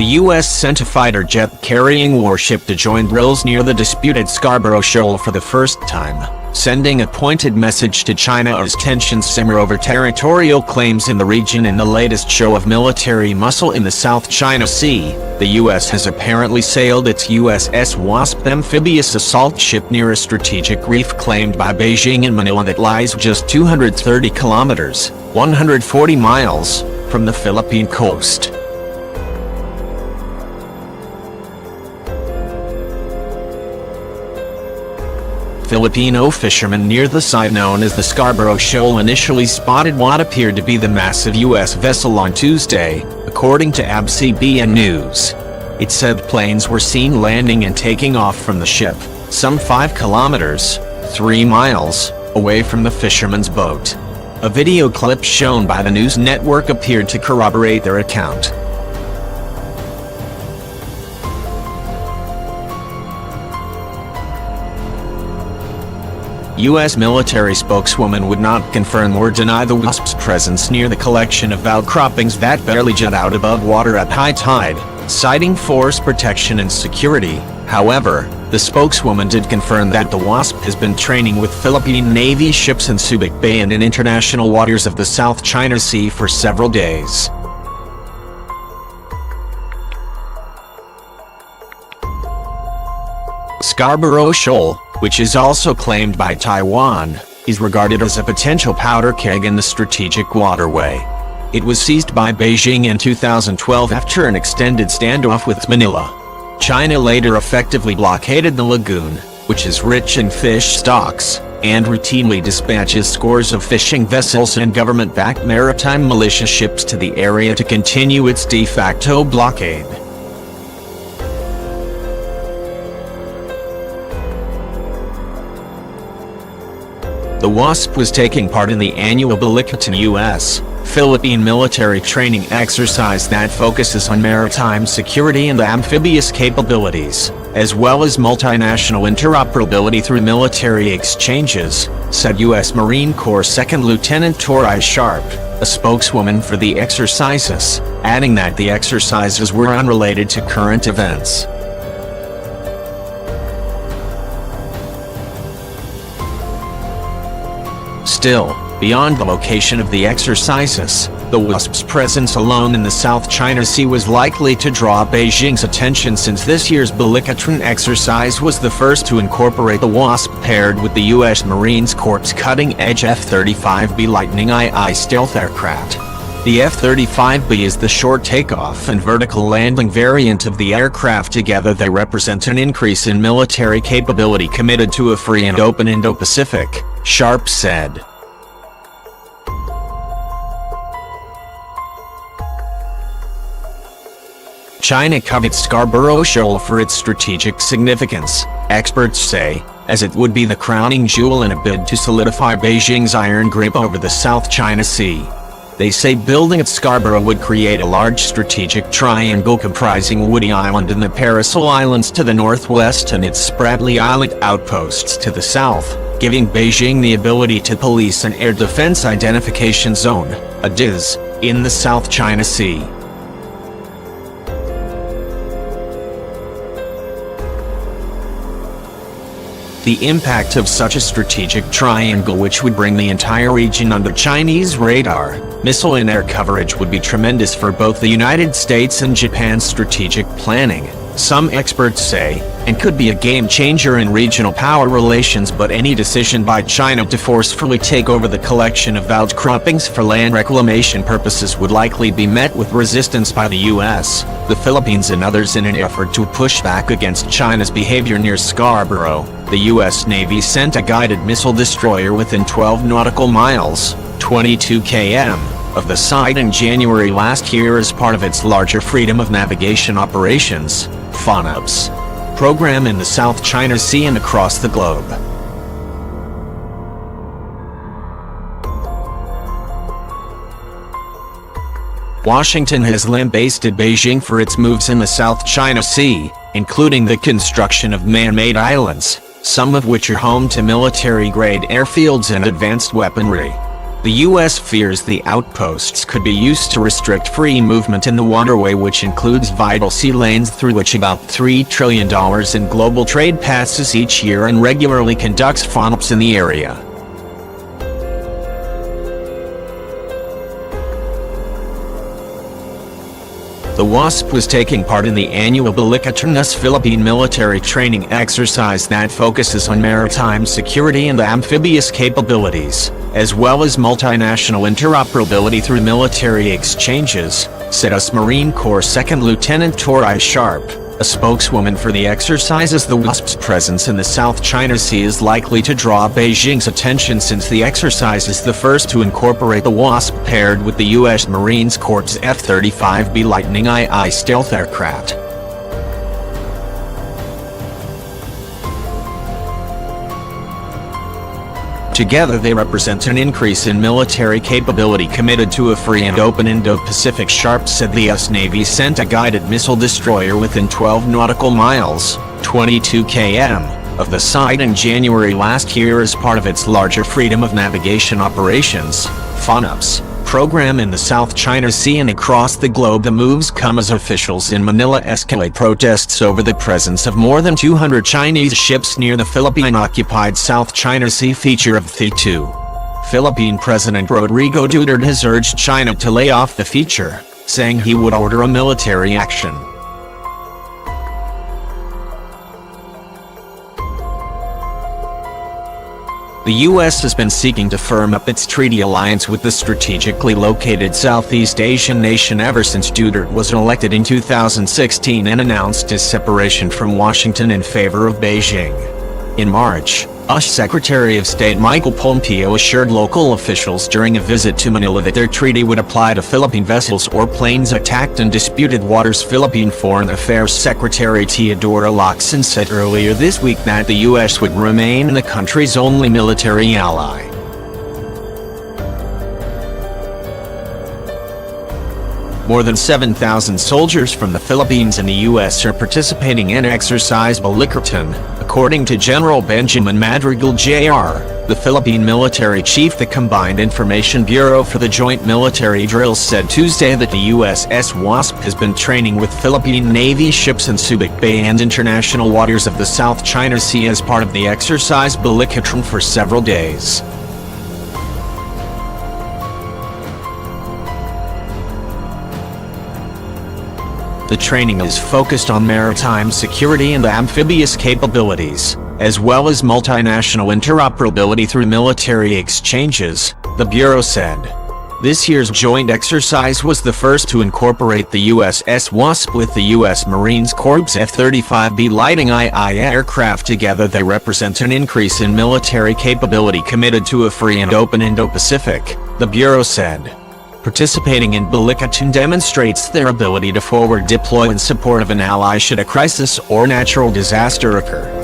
the U.S. sent a fighter jet-carrying warship to join drills near the disputed Scarborough Shoal for the first time, sending a pointed message to China as tensions simmer over territorial claims in the region. In the latest show of military muscle in the South China Sea, the U.S. has apparently sailed its USS Wasp amphibious assault ship near a strategic reef claimed by Beijing in Manila that lies just 230 kilometers, 140 miles, from the Philippine coast. Filipino fishermen near the site known as the Scarborough Shoal initially spotted what appeared to be the massive U.S. vessel on Tuesday, according to ABS-CBN News. It said planes were seen landing and taking off from the ship, some 5 kilometers, 3 miles, away from the fisherman's boat. A video clip shown by the news network appeared to corroborate their account. U.S. military spokeswoman would not confirm or deny the Wasp's presence near the collection of outcroppings that barely jet out above water at high tide, citing force protection and security. However, the spokeswoman did confirm that the Wasp has been training with Philippine Navy ships in Subic Bay and in international waters of the South China Sea for several days. Scarborough Shoal, which is also claimed by Taiwan, is regarded as a potential powder keg in the strategic waterway. It was seized by Beijing in 2012 after an extended standoff with Manila. China later effectively blockaded the lagoon, which is rich in fish stocks, and routinely dispatches scores of fishing vessels and government-backed maritime militia ships to the area to continue its de facto blockade. The Wasp was taking part in the annual Balikatan U.S. Philippine military training exercise that focuses on maritime security and amphibious capabilities, as well as multinational interoperability through military exchanges, said U.S. Marine Corps Second Lieutenant Tori Sharp, a spokeswoman for the exercises, adding that the exercises were unrelated to current events. Still, beyond the location of the exercises, the Wasp's presence alone in the South China Sea was likely to draw Beijing's attention since this year's Balikatan exercise was the first to incorporate the Wasp paired with the U.S. Marine Corps' cutting-edge F-35B Lightning II stealth aircraft. The F-35B is the short takeoff and vertical landing variant of the aircraft. Together they represent an increase in military capability committed to a free and open Indo-Pacific, Sharp said. China covets Scarborough Shoal for its strategic significance, experts say, as it would be the crowning jewel in a bid to solidify Beijing's iron grip over the South China Sea. They say building at Scarborough would create a large strategic triangle comprising Woody Island and the Paracel Islands to the northwest and its Spratly Island outposts to the south, giving Beijing the ability to police an air defense identification zone, a DIZ, in the South China Sea. The impact of such a strategic triangle, which would bring the entire region under Chinese radar, missile and air coverage, would be tremendous for both the United States and Japan's strategic planning, some experts say, and could be a game-changer in regional power relations. But any decision by China to forcefully take over the collection of outcroppings for land reclamation purposes would likely be met with resistance by the U.S., the Philippines and others. In an effort to push back against China's behavior near Scarborough, the U.S. Navy sent a guided missile destroyer within 12 nautical miles, 22 km, of the site in January last year as part of its larger Freedom of Navigation Operations (FONOPS) program in the South China Sea and across the globe. Washington has lambasted Beijing for its moves in the South China Sea, including the construction of man-made islands, some of which are home to military-grade airfields and advanced weaponry. The U.S. fears the outposts could be used to restrict free movement in the waterway, which includes vital sea lanes through which about $3 trillion in global trade passes each year, and regularly conducts FONOPs in the area. The WASP was taking part in the annual Balikatanas Philippine military training exercise that focuses on maritime security and amphibious capabilities, as well as multinational interoperability through military exchanges, said US Marine Corps 2nd Lieutenant Tori Sharp, a spokeswoman for the exercises. The WASP's presence in the South China Sea is likely to draw Beijing's attention, since the exercise is the first to incorporate the WASP paired with the U.S. Marine Corps' F-35B Lightning II stealth aircraft. Together they represent an increase in military capability committed to a free and open Indo-Pacific. Sharp said the US Navy sent a guided missile destroyer within 12 nautical miles, 22 km, of the site in January last year as part of its larger Freedom of Navigation Operations (FONOPS) program in the South China Sea and across the globe. The moves come as officials in Manila escalate protests over the presence of more than 200 Chinese ships near the Philippine-occupied South China Sea feature of the Philippine President Rodrigo Duterte has urged China to lay off the feature, saying he would order a military action. The U.S. has been seeking to firm up its treaty alliance with the strategically located Southeast Asian nation ever since Duterte was elected in 2016 and announced his separation from Washington in favor of Beijing. In March, US Secretary of State Michael Pompeo assured local officials during a visit to Manila that their treaty would apply to Philippine vessels or planes attacked in disputed waters. Philippine Foreign Affairs Secretary Teodoro Locsin said earlier this week that the U.S. would remain the country's only military ally. More than 7,000 soldiers from the Philippines and the U.S. are participating in Exercise Balikatan, according to General Benjamin Madrigal Jr., the Philippine military chief. The Combined Information Bureau for the Joint Military Drills said Tuesday that the USS WASP has been training with Philippine Navy ships in Subic Bay and international waters of the South China Sea as part of the Exercise Balikatan for several days. The training is focused on maritime security and amphibious capabilities, as well as multinational interoperability through military exchanges, the Bureau said. This year's joint exercise was the first to incorporate the USS WASP with the U.S. Marine Corps' F-35B Lightning II aircraft. Together they represent an increase in military capability committed to a free and open Indo-Pacific, the Bureau said. Participating in Balikatan demonstrates their ability to forward deploy in support of an ally should a crisis or natural disaster occur.